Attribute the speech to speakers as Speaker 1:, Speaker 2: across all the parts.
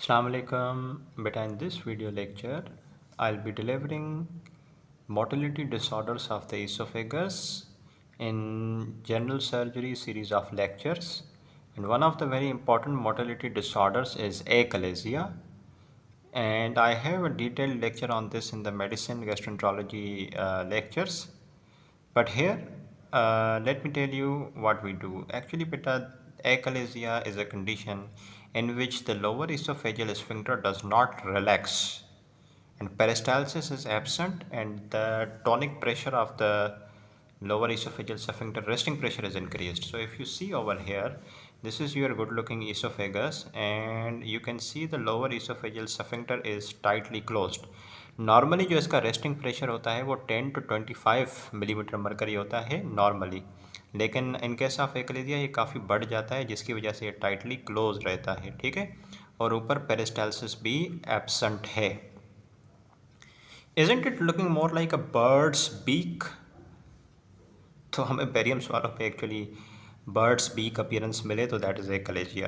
Speaker 1: Assalamu alaikum. Beta, in this video lecture, I'll be delivering motility disorders of the esophagus in general surgery series of lectures. And one of the very important motility disorders is achalasia. And I have a detailed lecture on this in the medicine gastroenterology lectures. But here, let me tell you what we do. Actually, beta, achalasia is a condition in which the lower esophageal sphincter does not relax and peristalsis is absent and the tonic pressure of the lower esophageal sphincter resting pressure is increased. So if you see over here, this is your good looking esophagus and you can see the lower esophageal sphincter is tightly closed. Normally जो इसका resting pressure होता है वो 10 to 25 millimetre mercury होता है normally, लेकिन इन case of एक्लेजिया ये काफ़ी बढ़ जाता है जिसकी वजह से ये टाइटली क्लोज रहता है, ठीक है। और ऊपर पेरिस्टाल्सिस भी एब्सेंट है। Isn't it looking more like a bird's beak? तो हमें बेरियम स्वालो पे एक्चुअली बर्ड्स बीक अपीयरेंस मिले तो दैट इज़ एक्लेजिया।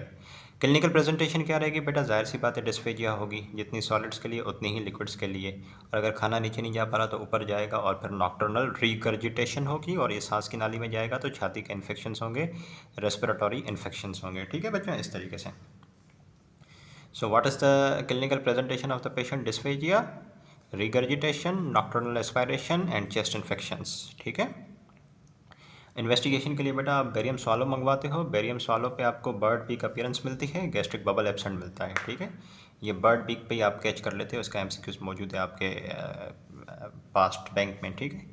Speaker 1: क्लिनिकल प्रेजेंटेशन क्या रहेगी बेटा? जाहिर सी बात है डिस्फेजिया होगी, जितनी सॉलिड्स के लिए उतनी ही लिक्विड्स के लिए, और अगर खाना नीचे नहीं जा पा रहा तो ऊपर जाएगा और फिर नॉक्टर्नल रिगर्जिटेशन होगी और ये सांस की नाली में जाएगा तो छाती के इन्फेक्शंस होंगे, रेस्पिरेटरी इन्फेक्शंस होंगे, ठीक है बच्चों, इस तरीके से। So what is the clinical presentation of the patient? Dysphagia, regurgitation, nocturnal aspiration and chest infections, ठीक है। इन्वेस्टिगेशन के लिए बेटा आप बेरियम स्वालो मंगवाते हो। बेरियम स्वालो पे आपको बर्ड बीक अपीयरेंस मिलती है, गैस्ट्रिक बबल एब्सेंट मिलता है, ठीक है। ये बर्ड बीक पे ही आप कैच कर लेते हो, इसका एमसीक्यूज मौजूद है आपके पास्ट बैंक में, ठीक है।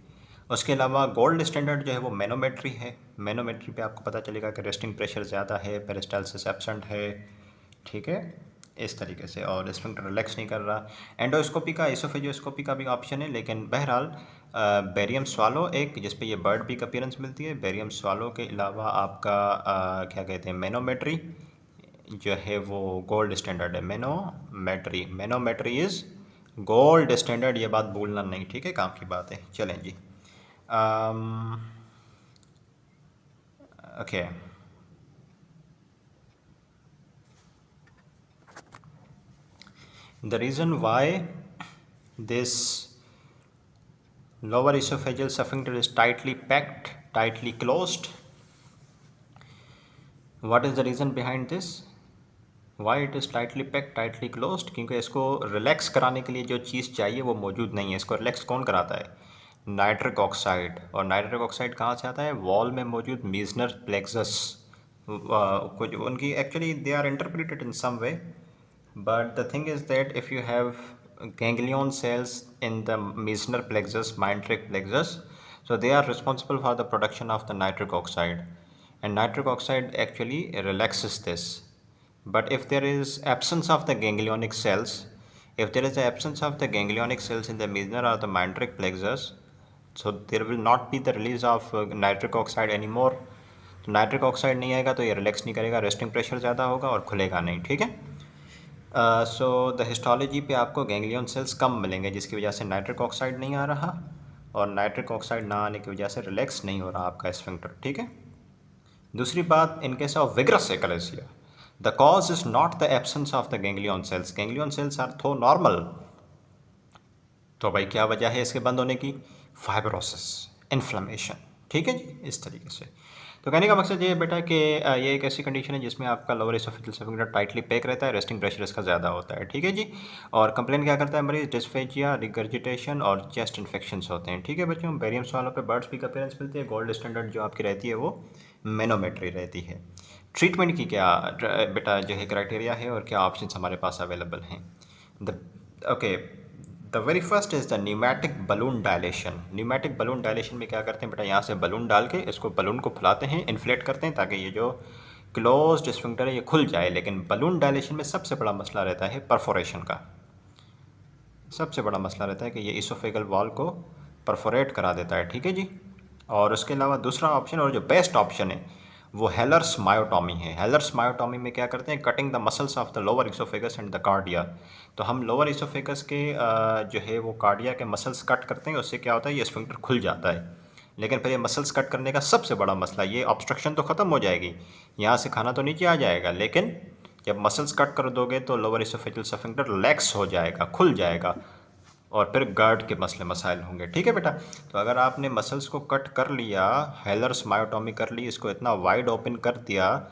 Speaker 1: उसके अलावा गोल्ड स्टैंडर्ड जो है वो मैनोमेट्री है। मैनोमेट्री पे आपको पता चलेगा कि रेस्टिंग प्रेशर ज़्यादा है, पेरिस्टाल्सिस एब्सेंट है, ठीक है, इस तरीके से, और स्फिंक्टर रिलैक्स नहीं कर रहा। एंडोस्कोपी का, एसोफेजियोस्कोपी का भी ऑप्शन है, लेकिन बहरहाल बेरियम स्वालो एक जिस पे ये बर्ड बीक अपीयरेंस मिलती है। बेरियम स्वालो के अलावा आपका क्या कहते हैं, मैनोमेट्री जो है वो गोल्ड स्टैंडर्ड है। Manometry, manometry is gold standard, ये बात भूलना नहीं, ठीक है, काम की बात है। चलें जी, okay. The reason why this lower esophageal sphincter is tightly packed, tightly closed, what is the reason behind this? Why it is tightly packed, tightly closed? क्योंकि इसको रिलैक्स कराने के लिए जो चीज़ चाहिए वो मौजूद नहीं है। इसको रिलैक्स कौन कराता है? Nitric oxide. और नाइट्रिक ऑक्साइड कहाँ से आता है? वॉल में मौजूद मीजनर प्लेक्सस कुछ उनकी actually they are interpreted in some way, but the thing is that if you have ganglion cells in the Meissner plexus, Meyntrich plexus, so they are responsible for the production of the nitric oxide, and nitric oxide actually relaxes this. But if there is absence of the ganglionic cells, if there is the absence of the ganglionic cells in the Meissner or the Meyntrich plexus, so there will not be the release of nitric oxide anymore. तो nitric oxide नहीं आएगा तो ये relax नहीं करेगा, resting pressure ज़्यादा होगा और खुलेगा नहीं, ठीक है। सो द हिस्टोलॉजी पे आपको गैंग्लियन सेल्स कम मिलेंगे जिसकी वजह से नाइट्रिक ऑक्साइड नहीं आ रहा, और नाइट्रिक ऑक्साइड ना आने की वजह से रिलैक्स नहीं हो रहा आपका स्फिंक्टर, ठीक है। दूसरी बात, in case of vigorous achalasia the cause is not the absence of the ganglion cells. Ganglion cells are though normal. तो भाई क्या वजह है इसके बंद होने की? फाइब्रोसिस, इन्फ्लेमेशन, ठीक है जी, इस तरीके से। तो कहने का मकसद ये है बेटा कि ये एक ऐसी कंडीशन है जिसमें आपका lower oesophageal sphincter tightly pack रहता है, रेस्टिंग प्रेशर इसका ज़्यादा होता है, ठीक है जी। और कंप्लेन क्या करता है मरीज? डिस्फेजिया, रिगर्जिटेशन और चेस्ट इन्फेक्शंस होते हैं, ठीक है बच्चों। बेरियम स्वालो पे बर्ड्स बीक अपीयरेंस मिलती है। गोल्ड स्टैंडर्ड जो आपकी रहती है वो मैनोमेट्री रहती है। ट्रीटमेंट की क्या बेटा जो है क्राइटेरिया है और क्या ऑप्शन हमारे पास अवेलेबल हैं? Okay, the very first is the pneumatic balloon dilation. Pneumatic balloon dilation में क्या करते हैं बेटा? यहाँ से बलून डाल के इसको बलून को फुलाते हैं, इन्फ्लेट करते हैं ताकि ये जो क्लोज्ड स्फिंक्टर है ये खुल जाए। लेकिन बलून डायलेशन में सबसे बड़ा मसला रहता है परफोरेशन का। सबसे बड़ा मसला रहता है कि ये इसोफेगल वॉल को परफोरेट करा देता है, ठीक है जी। और उसके अलावा दूसरा ऑप्शन और जो बेस्ट ऑप्शन है वो हेलर्स मायोटॉमी है। हेलर्स मायोटॉमी में क्या करते हैं? Cutting the muscles of the lower oesophagus and the cardia. तो हम लोअर इसोफेगस के जो है वो कार्डिया के मसल्स कट करते हैं, उससे क्या होता है? ये स्फिंक्टर खुल जाता है। लेकिन फिर ये मसल्स कट करने का सबसे बड़ा मसला, ये ऑब्स्ट्रक्शन तो ख़त्म हो जाएगी, यहाँ से खाना तो नीचे आ जाएगा, लेकिन जब मसल्स कट कर दोगे तो लोअर इसोफेजियल स्फिंक्टर रिलैक्स हो जाएगा, खुल जाएगा, और फिर गार्ड के मसले मसाइल होंगे। ठीक है बेटा। तो अगर आपने मसल्स को कट कर लिया, हेलर्स मायोटॉमी कर ली, इसको इतना वाइड ओपन कर दिया,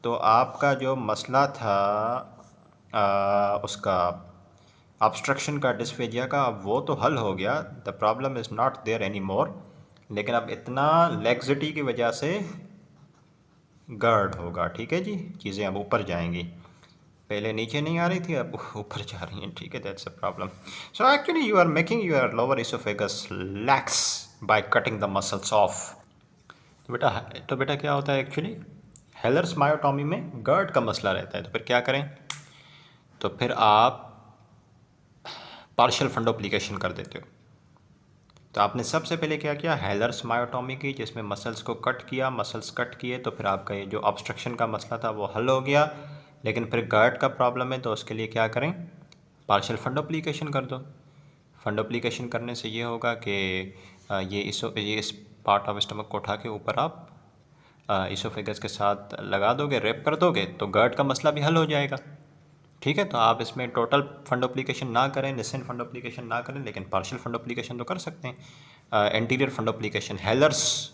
Speaker 1: तो आपका जो मसला था उसका ऑब्स्ट्रक्शन का, डिस्फेजिया का, अब वो तो हल हो गया। The problem is not there any more, लेकिन अब इतना लैक्सिटी की वजह से गार्ड होगा। ठीक है जी, चीज़ें अब ऊपर जाएंगी, पहले नीचे नहीं आ रही थी, अब ऊपर जा रही हैं। ठीक है, that's a problem. So actually you are making your lower oesophagus lax by cutting the muscles off. तो बेटा क्या होता है एक्चुअली, हेलर्स मायोटॉमी में गर्ड का मसला रहता है। तो फिर क्या करें, तो फिर आप पार्शियल फंडोप्लिकेशन कर देते हो। तो आपने सबसे पहले क्या किया, हेलर्स मायोटॉमी की, जिसमें मसल्स को कट किया, मसल्स कट किए तो फिर आपका ये जो ऑब्स्ट्रक्शन का मसला था वो हल हो गया। लेकिन फिर गर्ड का प्रॉब्लम है, तो उसके लिए क्या करें, पार्शियल फंडोप्लिकेशन कर दो। फंडोप्लिकेशन करने से ये होगा कि ये इस पार्ट ऑफ स्टमक को उठा के ऊपर आप इसोफेगस के साथ लगा दोगे, रैप कर दोगे, तो गर्ड का मसला भी हल हो जाएगा। ठीक है, तो आप इसमें टोटल फंडोप्लिकेशन ना करें, निसेंट फंडोप्लिकेशन ना करें, लेकिन पार्शियल फंडोप्लिकेशन तो कर सकते हैं। एंटीरियर फंडोप्लिकेशन, हेलर्स,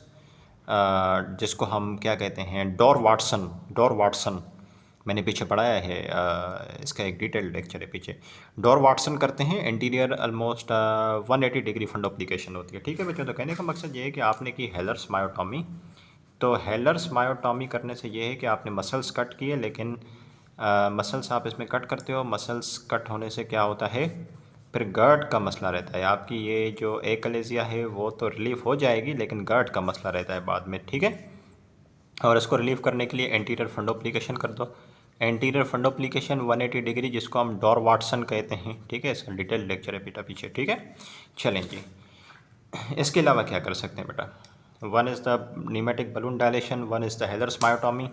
Speaker 1: जिसको हम क्या कहते हैं, डोर वाटसन मैंने पीछे पढ़ाया है, इसका एक डिटेल लेक्चर है पीछे। डोर वाटसन करते हैं, एंटीरियर ऑलमोस्ट 180 डिग्री फंडोप्लिकेशन होती है। ठीक है बच्चों, तो कहने का मकसद ये है कि आपने की हेलर्स मायोटॉमी, तो हेलर्स मायोटॉमी करने से ये है कि आपने मसल्स कट किए, लेकिन मसल्स आप इसमें कट करते हो, मसल्स कट होने से क्या होता है, फिर गर्ड का मसला रहता है। आपकी ये जो एकलेजिया है वो तो रिलीफ हो जाएगी, लेकिन गर्ड का मसला रहता है बाद में। ठीक है, और इसको रिलीव करने के लिए एंटीरियर फंडोप्लिकेशन कर दो। एंटीरियर फंडोप्लिकेशन 180 डिग्री, जिसको हम डोर वाटसन कहते हैं। ठीक है, इसका डिटेल लेक्चर है बेटा पीछे। ठीक है, चलें जी। इसके अलावा क्या कर सकते हैं बेटा, one is the pneumatic balloon dilation, one is the healers myotomy,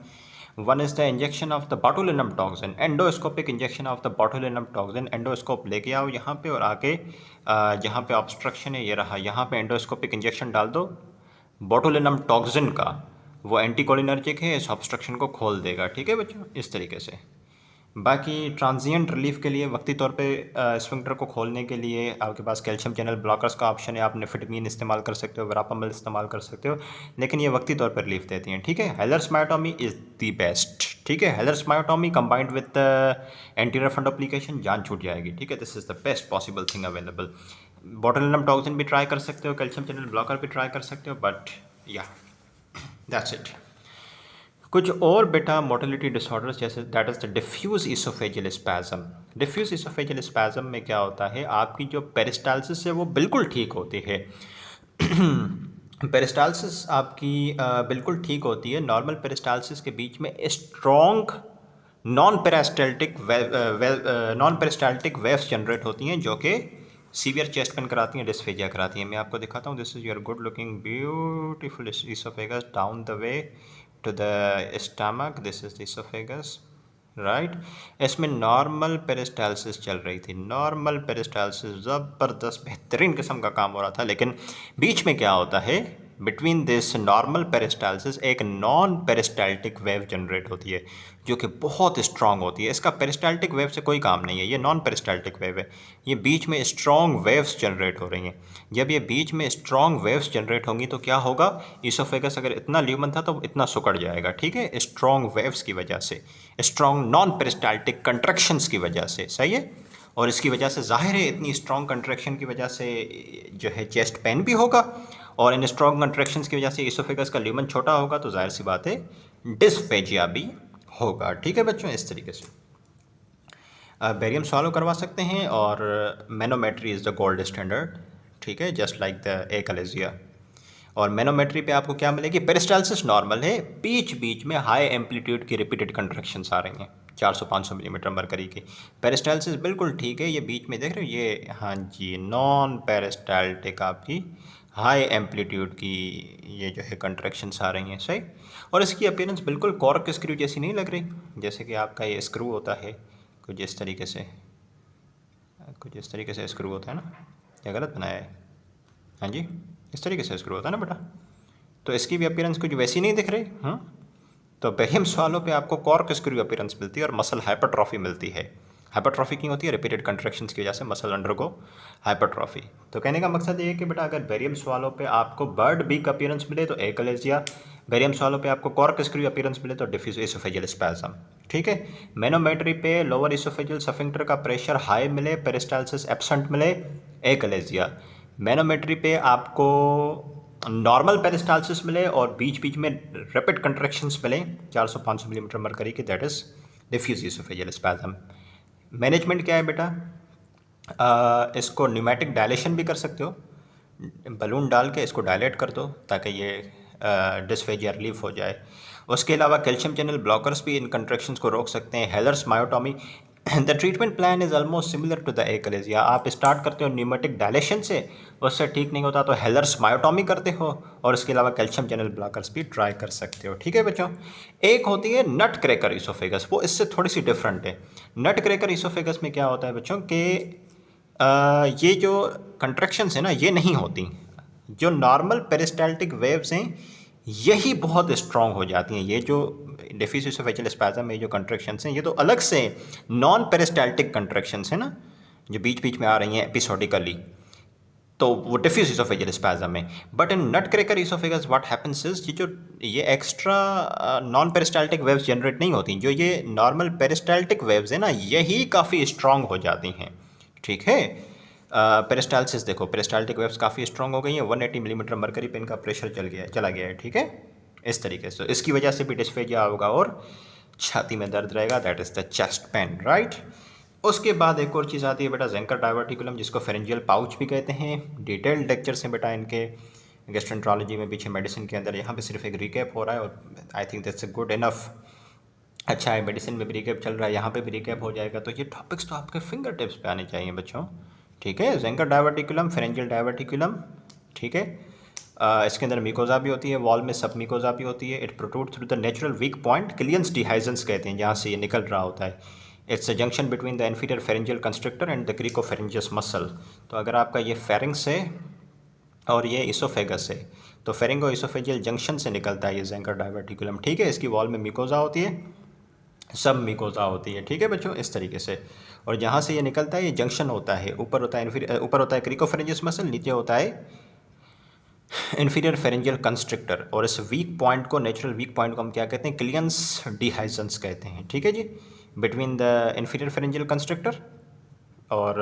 Speaker 1: one is the injection of the botulinum toxin, endoscopic injection of the botulinum toxin. Endoscope लेके आओ यहाँ पे, और आके जहाँ पे ऑब्स्ट्रक्शन है ये रहा, यहाँ पे एंडोस्कोपिक इंजेक्शन डाल दो बॉटुलिनम टॉक्सिन का, वो एंटीकोलिनर्जिक है, इस ऑब्स्ट्रक्शन को खोल देगा। ठीक है बच्चों, इस तरीके से। बाकी ट्रांजिएंट रिलीफ के लिए, वक्ती तौर पे स्फिंक्टर को खोलने के लिए आपके पास कैल्शियम चैनल ब्लॉकर्स का ऑप्शन है, आप नेफिटमीन इस्तेमाल कर सकते हो, वरापामिल इस्तेमाल कर सकते हो, लेकिन ये वक्ती तौर पर रिलीफ देती हैं। ठीक है, Heller's myotomy is the best. ठीक है, Heller's myotomy combined with anterior fundoplication, जान छूट जाएगी। ठीक है, this is the best possible thing available. Botulinum toxin भी ट्राई कर सकते हो, कैल्शियम चैनल ब्लॉकर भी ट्राई कर सकते हो, बट या दैट्स इट। कुछ और बेटा मोटिलिटी डिसऑर्डर्स, जैसे that is the diffuse oesophageal spasm. Diffuse oesophageal spasm में क्या होता है, आपकी जो पेरिस्टाल्सिस है वो बिल्कुल ठीक होती है। पेरिस्टाल्सिस आपकी बिल्कुल ठीक होती है। नॉर्मल पेरिस्टाल्सिस के बीच में strong non peristaltic waves generate होती हैं, जो कि सीवियर चेस्ट पेन कराती हैं, डिस्फेजिया कराती हैं। मैं आपको दिखाता हूँ, this is your good looking beautiful oesophagus down the way to the stomach, this is the oesophagus, right. इसमें नॉर्मल पेरिस्टाल्सिस चल रही थी, नॉर्मल पेरिस्टाल्सिस ज़बरदस्त बेहतरीन किस्म का काम हो रहा था। लेकिन बीच में क्या होता है, बिटवीन दिस नॉर्मल पेरिस्टाल्सिस एक नॉन पेरिस्टाल्टिक वेव जनरेट होती है, जो कि बहुत स्ट्रॉन्ग होती है। इसका पेरिस्टाल्टिक वेव से कोई काम नहीं है, ये नॉन पेरिस्टाल्टिक वेव है। ये बीच में स्ट्रॉन्ग वेव्स जनरेट हो रही हैं। जब ये बीच में स्ट्रॉन्ग वेव्स जनरेट होंगी तो क्या होगा, इसोफेगस अगर इतना ल्यूमन था तो इतना सुकड़ जाएगा। ठीक है, स्ट्रॉन्ग वेव्स की वजह से, स्ट्रॉन्ग नॉन पेरिस्टाल्टिक कंट्रैक्शंस की वजह से, सही है। और इसकी वजह से जाहिर है, इतनी स्ट्रॉन्ग कंट्रैक्शन की वजह से जो है चेस्ट पेन भी होगा, और इन स्ट्रॉन्ग कंट्रैक्शंस की वजह से इसोफेगस का ल्यूमन छोटा होगा, तो जाहिर सी बात है डिस्फेजिया भी होगा। ठीक है बच्चों, इस तरीके से बेरियम सॉल्व करवा सकते हैं, और manometry is the gold standard. ठीक है, जस्ट लाइक द एकलेजिया। और मैनोमेट्री पे आपको क्या मिलेगी, पेरिस्टाल्सिस नॉर्मल है, बीच बीच में हाई एम्पलीट्यूड की रिपीटेड कंट्रैक्शंस आ रही हैं, 400-500 मिलीमीटर मरकरी की। पेरिस्टाल्सिस बिल्कुल ठीक है, ये बीच में देख रहे हो, ये हाँ जी नॉन पेरिस्टाल्टिक आपकी हाई एम्पलीट्यूड की ये जो है कंट्रैक्शंस आ रही हैं, सही। और इसकी अपीयरेंस बिल्कुल कॉर्क स्क्रू जैसी नहीं लग रही, जैसे कि आपका ये स्क्रू होता है कुछ इस तरीके से, स्क्रू होता है ना, क्या गलत बनाया है, हाँ जी इस तरीके से स्क्रू होता है ना बेटा। तो इसकी भी अपीयरेंस कुछ वैसी नहीं दिख रही। तो बेरियम सवालों पे आपको कॉर्कस्क्रू अपीयरेंस मिलती है और मसल हाइपरट्रॉफी मिलती है। हाइपरट्रॉफी क्यों होती है? रिपीटेड कंट्रैक्शंस की वजह से मसल अंडरगो हाइपरट्रॉफी। तो कहने का मकसद ये है कि बेटा अगर बेरियम सवालों पे आपको बर्ड बीक अपीयरेंस मिले तो एकलेजिया, बेरियम सवालों पे आपको कॉर्कस्क्रू अपीयरेंस मिले तो डिफ्यूज एसोफेजियल स्पैज़म। ठीक है। मैनोमेट्री पे लोअर एसोफेजियल सफिंक्टर का प्रेशर हाई मिले, पेरिस्टाल्सिस एब्सेंट मिले, एकलेजिया। मैनोमेट्री पे आपको नॉर्मल पेरिस्टाल्सिस मिले और बीच बीच में रैपिड कंट्रैक्शंस मिले 400-500 मिलीमीटर मरकरी की, that is diffuse oesophageal spasm. Management क्या है बेटा? इसको न्यूमेटिक डायलेशन भी कर सकते हो, बलून डाल के इसको डायलेट कर दो ताकि ये डिस्फेजिया रिलीफ हो जाए। उसके अलावा कैल्शियम चैनल ब्लॉकर्स भी इन कंट्रैक्शंस को रोक सकते हैं। Heller's myotomy. The treatment plan is almost similar to the achalasia. आप स्टार्ट करते हो न्यूमेटिक डायलेशन से, उससे ठीक नहीं होता तो हेलर्स मायोटॉमी करते हो, और इसके अलावा कैल्शियम चैनल ब्लॉकर्स भी ट्राई कर सकते हो। ठीक है बच्चों। एक होती है नट क्रैकर इसोफेगस, वो इससे थोड़ी सी डिफरेंट है। नट क्रैकर इसोफेगस में क्या होता है बच्चों कि ये जो कंट्रैक्शंस है ना, ये नहीं होती। जो नॉर्मल पेरिस्टाल्टिक वेव्स हैं यही बहुत स्ट्रॉन्ग हो जाती हैं। ये जो डिफ्यूज एसोफेजियल स्पैज़म में जो कंट्रैक्शंस हैं, ये तो अलग से नॉन पेरिस्टाल्टिक कंट्रैक्शंस हैं ना, जो बीच बीच में आ रही हैं एपिसोडिकली, तो वो डिफ्यूज एसोफेजियल स्पैज़म में। But in nutcracker esophagus what happens is, ये extra non peristaltic waves generate नहीं होती। जो ये नॉर्मल पेरिस्टाल्टिक वेव्स हैं ना, यही काफ़ी स्ट्रॉन्ग हो जाती हैं। ठीक है। पेरिस्टाल्सिस देखो, पेरिस्टाल्टिक वेव्स काफ़ी स्ट्रॉन्ग हो गई हैं, 180 मिलीमीटर मरकरी पे इनका प्रेशर चला गया है। ठीक है। इस तरीके से इसकी वजह से भी डिस्फेजिया होगा और छाती में दर्द रहेगा, that is the chest pain, right. उसके बाद एक और चीज़ आती है बेटा, ज़ेंकर डायवर्टिकुलम, जिसको फेरेंजियल पाउच भी कहते हैं। डिटेल्ड लेक्चर्स हैं बेटा इनके गैस्ट्रोएंटरोलॉजी में, पीछे मेडिसिन के अंदर। यहाँ पे सिर्फ एक रिकैप हो रहा है और I think that's a good enough. अच्छा है, मेडिसिन में भी रिकैप चल रहा है, यहाँ पे भी रिकैप हो जाएगा, तो ये टॉपिक्स तो आपके फिंगर टिप्स पे आने चाहिए बच्चों। ठीक है। ज़ेंकर डायवर्टिकुलम, फेरेंजियल डायवर्टिकुलम। ठीक है। इसके अंदर मिकोजा भी होती है, वॉल में सब मिकोजा भी होती है। It protrude through the natural weak point, Killian's dehiscence कहते हैं, जहाँ से ये निकल रहा होता है। It's a junction between the inferior pharyngeal constrictor and the cricopharyngeus muscle. तो अगर आपका ये फेरिंग्स है और ये इसोफेगस है, तो फेरिंगो इसोफेजियल जंक्शन से निकलता है ये ज़ेंकर डायवर्टिकुलम। ठीक है। इसकी वॉल में मिकोजा होती है, सब मिकोजा होती है। ठीक है बच्चों, इस तरीके से। और जहाँ से ये निकलता है ये जंक्शन होता है, ऊपर होता है क्रिकोफेरेंजियस मसल, नीचे होता है इन्फीरियर फेरेंजियल कंस्ट्रक्टर। और इस वीक पॉइंट को, नेचुरल वीक पॉइंट को हम क्या कहते हैं? क्लियंस डिहाइजेंस कहते हैं। ठीक है जी। Between the inferior pharyngeal constrictor और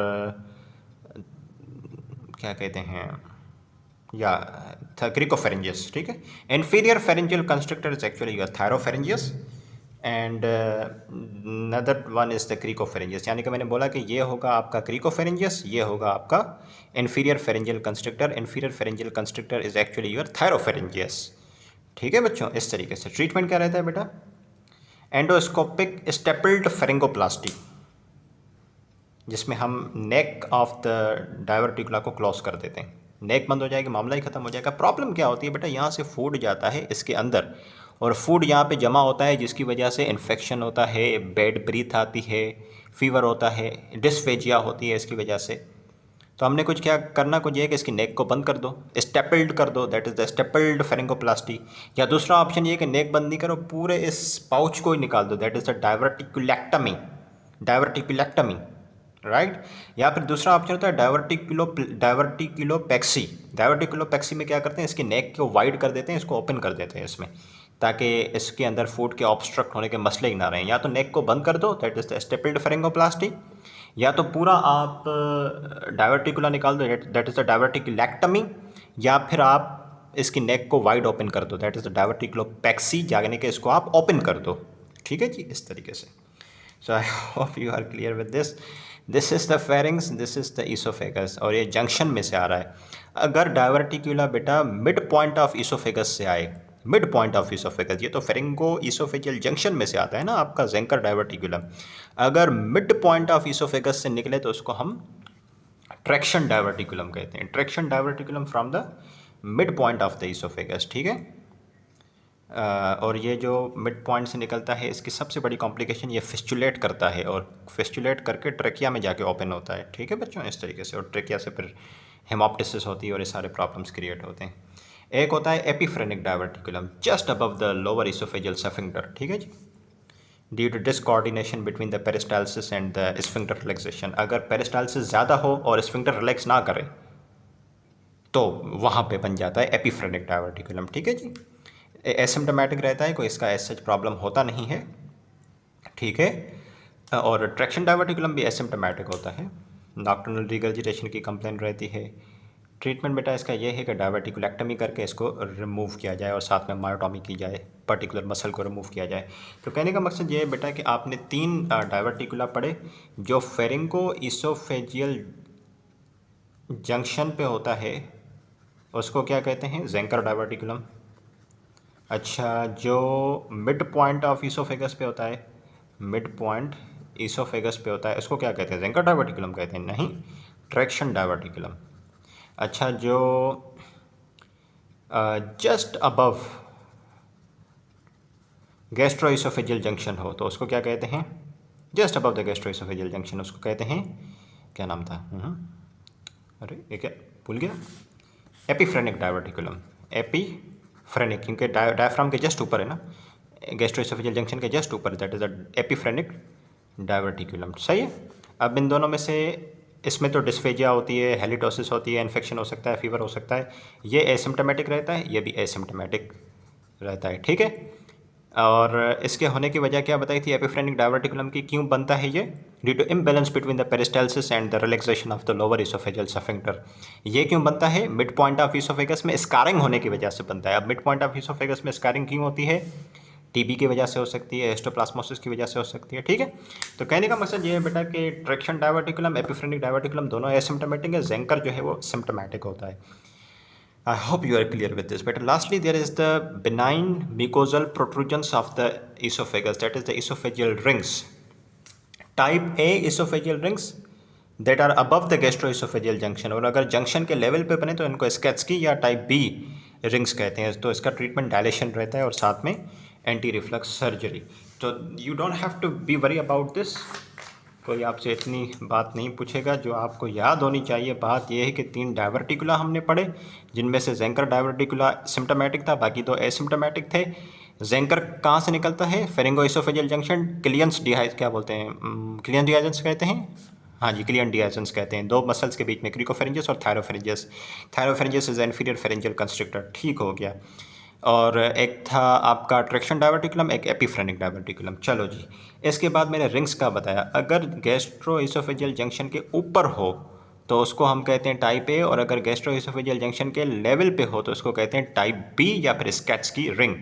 Speaker 1: क्या कहते हैं, या क्रिकोफेरेंजियस। ठीक है। Inferior pharyngeal constrictor is actually your thyropharyngeus and other one is the cricopharyngeus. यानी कि मैंने बोला कि ये होगा आपका क्रिकोफेरेंजियस, ये होगा आपका inferior pharyngeal constructor. Inferior pharyngeal constrictor is actually your थायरोफेरेंजियस। ठीक है बच्चों, इस तरीके से। ट्रीटमेंट क्या रहता है बेटा? एंडोस्कोपिक स्टेपल्ड फेरिंगोप्लास्टी, जिसमें हम नेक ऑफ द डायवर्टिकुला को क्लोज कर देते हैं। नेक बंद हो जाएगी, मामला ही ख़त्म हो जाएगा। प्रॉब्लम क्या होती है बेटा? यहाँ से फूड जाता है इसके अंदर और फूड यहाँ पे जमा होता है, जिसकी वजह से इन्फेक्शन होता है, बैड ब्रीथ आती है, फीवर होता है, डिस्फेजिया होती है इसकी वजह से। तो हमने कुछ क्या करना, कुछ ये कि इसकी नेक को बंद कर दो, स्टेपल्ड कर दो, दैट इज़ द स्टेपल्ड फेरिंगोप्लास्टी। या दूसरा ऑप्शन ये कि नेक बंद नहीं करो, पूरे इस पाउच को ही निकाल दो, दैट इज़ द डायवर्टिकुलेक्टमी। डायवर्टिकुलेक्टमी, राइट। या फिर दूसरा ऑप्शन होता है डायवर्टिकुलोपेक्सी। डायवर्टिकुलोपेक्सी में क्या करते हैं? इसकी नेक को वाइड कर देते हैं, इसको ओपन कर देते हैं इसमें, ताकि इसके अंदर फूड के ऑब्स्ट्रक्ट होने के मसले ही ना रहें। या तो नेक को बंद कर दो, दैट इज द स्टेपल्ड फेरिंगोप्लास्टी, या तो पूरा आप डायवर्टिकुला निकाल दो, दैट इज़ द डायवर्टिकुलेक्टमी, या फिर आप इसकी नेक को वाइड ओपन कर दो, दैट इज़ द डायवर्टिकुलोपेक्सी, जाने के इसको आप ओपन कर दो। ठीक है जी, इस तरीके से। So I hope you are clear with this. This is the pharynx, this is the esophagus, और ये जंक्शन में से आ रहा है। अगर डायवर्टिकुला बेटा मिड पॉइंट ऑफ इसोफेगस से आए, मिड पॉइंट ऑफ इसोफेगस, ये तो फेरिंगो इसोफेजियल जंक्शन में से आता है ना आपका ज़ेंकर डायवर्टिकुलम। अगर मिड पॉइंट ऑफ इसोफेगस से निकले तो उसको हम ट्रैक्शन डायवर्टिकुलम कहते हैं। Traction diverticulum from the mid point of the oesophagus. ठीक है। और ये जो मिड पॉइंट से निकलता है, इसकी सबसे बड़ी कॉम्प्लिकेशन ये फिस्टुलेट करता है, और फिस्टुलेट करके ट्रेकिया में जाके ओपन होता है। ठीक है बच्चों, इस तरीके से। और ट्रेकिया से फिर हेमोप्टिसिस होती है और ये सारे प्रॉब्लम्स क्रिएट होते हैं। एक होता है epiphrenic diverticulum just above the lower oesophageal sphincter, ठीक है जी, due to discoordination between the peristalsis and the sphincter relaxation. अगर पेरिस्टाल्सिस ज़्यादा हो और स्फिंक्टर रिलैक्स ना करे तो वहाँ पे बन जाता है एपिफ्रेनिक डायवर्टिकुलम, ठीक है जी। एसिम्प्टोमेटिक रहता है, कोई इसका एज सच प्रॉब्लम होता नहीं है, ठीक है। और ट्रैक्शन डायवर्टिकुलम भी एसिम्प्टोमेटिक होता है, नॉक्टर्नल रिगर्जिटेशन की कंप्लेंट रहती है। ट्रीटमेंट बेटा इसका ये है कि डायवर्टिकुलेक्टमी करके इसको रिमूव किया जाए और साथ में मायोटॉमी की जाए, पर्टिकुलर मसल को रिमूव किया जाए। तो कहने का मकसद ये है बेटा कि आपने 3 डायवर्टिकुला पढ़े जो फेरिंगो इसोफेजियल जंक्शन पे होता है, उसको क्या कहते हैं, ज़ेंकर डायवर्टिकुलम। अच्छा, जो मिड पॉइंट ऑफ इसोफेगस पे होता है, मिड पॉइंट इसोफेगस पे होता है, इसको क्या कहते हैं, ज़ेंकर डायवर्टिकुलम कहते हैं, नहीं, ट्रैक्शन डायवर्टिकुलम। अच्छा, जो जस्ट अबव गैस्ट्रोइसोफेजियल जंक्शन हो तो उसको क्या कहते हैं, just above the gastroesophageal junction, उसको कहते हैं, क्या नाम था, अरे ये क्या भूल गया, एपिफ्रेनिक डायवर्टिकुलम। एपिफ्रेनिक क्योंकि डायफ्राम के जस्ट ऊपर है ना, गैस्ट्रोइसोफेजियल जंक्शन के जस्ट ऊपर, दैट इज द एपिफ्रेनिक डायवर्टिकुलम। सही है। अब इन दोनों में से इसमें तो डिस्फेजिया होती है, हेलिटोसिस होती है, इन्फेक्शन हो सकता है, फीवर हो सकता है, ये एसिम्प्टोमेटिक रहता है, ये भी एसिम्प्टोमेटिक रहता है, ठीक है। और इसके होने की वजह क्या बताई थी एपिफ्रेनिक डायवर्टिकुलम की, क्यों बनता है ये, due to imbalance between the peristalsis and the relaxation of the lower oesophageal sphincter. ये क्यों बनता है, मिड पॉइंट ऑफ इसोफेगस में स्कारिंग होने की वजह से बनता है। अब मिड पॉइंट ऑफ इसोफेगस में स्कारिंग क्यों होती है, टीबी की वजह से हो सकती है, हिस्टोप्लास्मोसिस की वजह से हो सकती है, ठीक है। तो कहने का मकसद ये है बेटा कि ट्रैक्शन डायवर्टिकुलम, एपिफ्रेनिक डायवर्टिकुलम दोनों एसिम्प्टोमेटिक है, ज़ेंकर जो है वो सिम्प्टोमेटिक होता है। I hope you are clear with this. But lastly, there is the benign mucosal protrusions of the esophagus, that is the esophageal rings. Type A esophageal rings that are above the gastroesophageal junction, और अगर junction के level पे बने तो इनको स्केट्सकी या type B rings कहते हैं। तो इसका ट्रीटमेंट डायलेशन रहता है और साथ में एंटी रिफ्लक्स सर्जरी। तो you don't have to be worry about this, कोई आपसे इतनी बात नहीं पूछेगा। जो आपको याद होनी चाहिए बात यह है कि 3 डायवर्टिकुला हमने पढ़े, जिनमें से ज़ेंकर डायवर्टिकुला सिम्प्टोमेटिक था, बाकी 2 एसिम्प्टोमेटिक थे। ज़ेंकर कहाँ से निकलता है, फेरिंगो इसोफेजियल जंक्शन, क्लियंस डिहाइज क्या बोलते हैं, क्लियन डिहाइजेंस कहते हैं, हाँ जी क्लियन डिहाइजेंस कहते हैं, 2 मसल्स के बीच में, क्रिकोफेरिंजियस और थायरोफेरिंजियस। थायरोफेरिंजियस इज इंफीरियर फेरिंजियल कंस्ट्रिक्टर, ठीक हो गया। और एक था आपका ट्रैक्शन डायवर्टिकुलम, एक एपिफ्रेनिक डायवर्टिकुलम। चलो जी, इसके बाद मैंने रिंग्स का बताया। अगर गैस्ट्रो इसोफेजियल जंक्शन के ऊपर हो तो उसको हम कहते हैं टाइप ए, और अगर गैस्ट्रो इसोफेजियल जंक्शन के लेवल पे हो तो उसको कहते हैं टाइप बी या फिर स्केट्स की रिंग।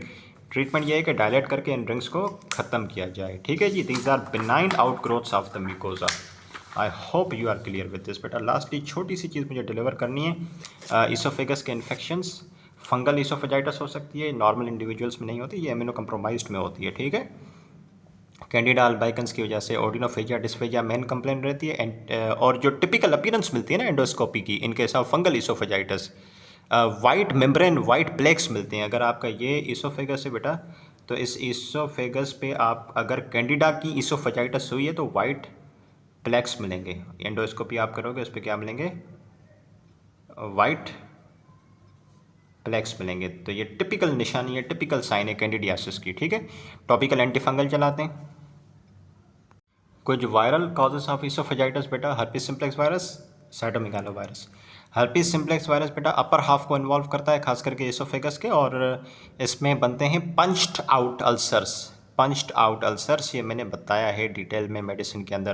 Speaker 1: ट्रीटमेंट ये है कि डायलेट करके इन रिंग्स को ख़त्म किया जाए, ठीक है जी। These are benign outgrowths of the mucosa. I hope you are clear with this बेटा। लास्टली छोटी सी चीज़ मुझे डिलीवर करनी है, इसोफेगस के इन्फेक्शंस, फंगल इसोफेजाइटिस हो सकती है, नॉर्मल इंडिविजुअल्स में नहीं होती, ये इम्यूनो कंप्रोमाइज्ड में होती है, ठीक है। कैंडिडा अल्बाइकन्स की वजह से ऑर्डिनोफेजिया डिस्फेजिया मेन कंप्लेंट रहती है। और जो टिपिकल अपीयरेंस मिलती है ना एंडोस्कोपी की, इनके साथ fungal oesophagitis, white membrane, white plaques मिलते हैं। अगर आपका ये इसोफेगस है बेटा, तो इस इसोफेगस पे आप अगर कैंडिडा की इसोफेजाइटिस हुई है तो वाइट प्लेक्स मिलेंगे। एंडोस्कोपी आप करोगे उस पर क्या मिलेंगे, वाइट प्लेक्स मिलेंगे। तो ये टिपिकल निशानी है, टिपिकल साइन है कैंडिडियासिस की, ठीक है। टॉपिकल एंटीफंगल चलाते हैं। कुछ वायरल कॉजेस ऑफ इसोफेजाइटिस बेटा, herpes simplex virus, cytomegalo virus. Herpes simplex virus बेटा अपर हाफ को इन्वॉल्व करता है, खास करके इसोफेगस के, और इसमें बनते हैं punched out ulcers. Punched out ulcers ये मैंने बताया है डिटेल में मेडिसिन के अंदर,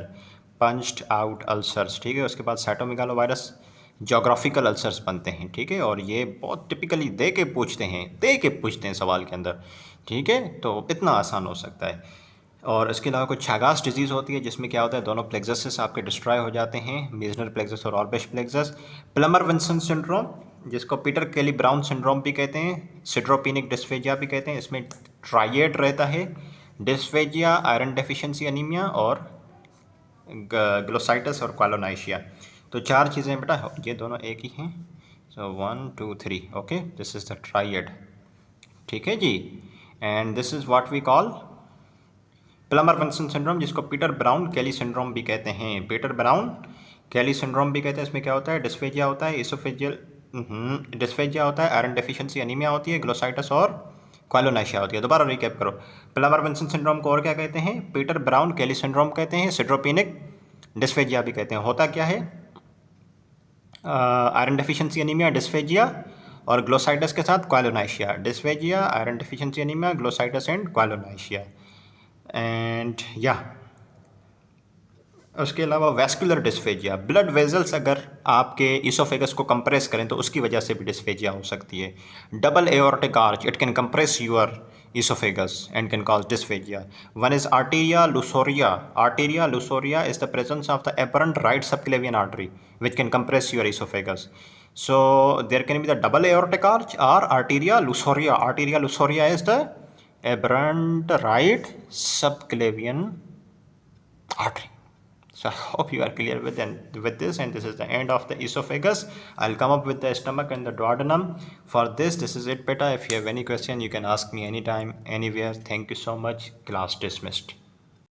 Speaker 1: पंच्ड आउट अल्सर्स, ठीक है। उसके बाद साइटोमेगालो वायरस जोग्राफिकल अल्सर्स बनते हैं, ठीक है। और ये बहुत टिपिकली दे के पूछते हैं सवाल के अंदर, ठीक है। तो इतना आसान हो सकता है। और इसके अलावा कुछ छागास डिजीज़ होती है जिसमें क्या होता है, दोनों प्लेक्सस आपके डिस्ट्रॉय हो जाते हैं, मीजनर प्लेक्सस और ऑर्बिश प्लेक्सस। प्लमर विंसन सिंड्रोम, जिसको पीटर केली ब्राउन सिंड्रोम भी कहते हैं, सिड्रोपिनिक डिस्फेजिया भी कहते हैं, इसमें ट्राइएड रहता है, डिस्फेजिया, आयरन डेफिशिएंसी एनीमिया और ग्लोसाइटिस और क्वालोनाइशिया। तो 4 चीज़ें बेटा, ये दोनों एक ही हैं। So 1 2 3, okay, this is the triad, ठीक है जी। And this is what we call Plummer Vinson syndrome, जिसको पीटर ब्राउन केली सिंड्रोम भी कहते हैं। पीटर ब्राउन केली सिंड्रोम भी कहते हैं। इसमें क्या होता है, डिस्फेजिया होता है, इसोफेजियल डिस्फेजिया होता है, आयरन डेफिशिएंसी एनीमिया होती है, ग्लोसाइटिस और क्वालोनाइशिया होती है। दोबारा रिकैप करो, प्लमर विंसन सिंड्रोम को और क्या कहते हैं? पीटर ब्राउन केली सिंड्रोम कहते हैं, सिड्रोपिनिक डिस्फेजिया भी कहते हैं। होता क्या है? आयरन डेफिशिएंसी एनीमिया, डिस्फेजिया और ग्लोसाइटिस के साथ koilonychia. Dysphagia, iron deficiency anaemia, glossitis and koilonychia. And या उसके अलावा वैस्कुलर डिस्फेजिया, ब्लड वेजल्स अगर आपके इसोफेगस को कंप्रेस करें तो उसकी वजह से भी डिस्फेजिया हो सकती है। Double aortic arch, it can compress your esophagus and can cause dysphagia. One is arteria lusoria. Arteria lusoria is the presence of the aberrant right subclavian artery which can compress your esophagus. So there can be the double aortic arch or arteria lusoria. Arteria lusoria is the aberrant right subclavian artery. So I hope you are clear with this, and this is the end of the esophagus. I'll come up with the stomach and the duodenum. For this is it, beta. If you have any question, you can ask me anytime, anywhere. Thank you so much. Class dismissed.